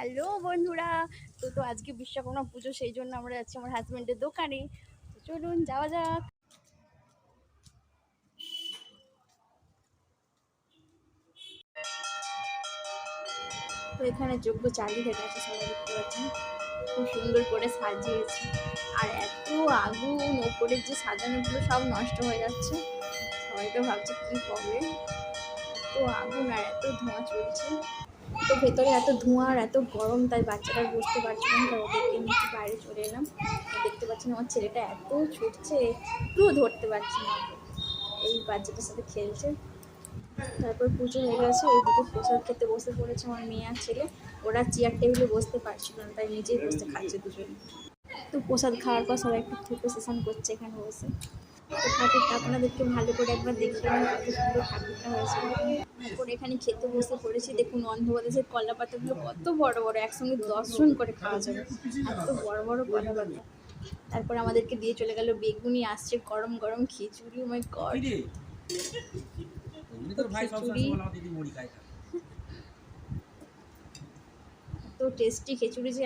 Hello বন্ধুরা, তো আজকে বিশ্বকর্মা পুজো, সেই জন্য আমরা যাচ্ছি আমার হাজবেন্ডের দোকানে। তো চলুন যাওয়া যাক। তো এখানে যজ্ঞ চালু হয়ে গেছে, সবাই দেখতে পাচ্ছেন খুব সুন্দর করে সাজিয়েছে। আর এত আগুন, ওপরের যে সাজানোগুলো সব নষ্ট হয়ে যাচ্ছে। সবাই তো ভাবছে কি হবে, এত আগুন আর এত ধোঁয়া চলছে। তো ভেতরে এত ধোঁয়া আর এত গরম, তাই বাচ্চারা বুঝতে পারছিল না, তাই ওদেরকে নিয়ে বাইরে চলে এলাম। দেখতে পাচ্ছেন আমার ছেলেটা এত ছুটছে, একটু ধরতে পারছি না ওকে। এই বাচ্চাটার সাথে খেলছে। তারপর পুজো হয়ে গেছে, ওইদিকে প্রসাদ খেতে বসে পড়েছে আমার মেয়ে আর ছেলে। ওরা চেয়ার টেবিলে বসতে পারছিল না, তাই নিজেই বসে খাচ্ছে দুজনে। তো প্রসাদ খাওয়ার পর সবাই একটু ফটো সেশন করছে এখানে বসে। তো ঠাকুরটা আপনাদেরকে ভালো করে একবার দেখিয়ে নিই, কত সুন্দর ঠাকুরটা হয়েছে। তারপর এখানে খেতে বসে পড়েছি। দেখুন অন্ধ্রপ্রদেশের কলা পাতাগুলো কত বড় বড়, একসঙ্গে 10 জন করে খাওয়া যাবে, এত বড় বড় কলা পাতা। তারপর আমাদেরকে দিয়ে চলে গেল বেগুনি, আসছে গরম গরম খিচুড়ি। মাই গড, খিচুড়ি তো টেস্টি খিচুড়ি যে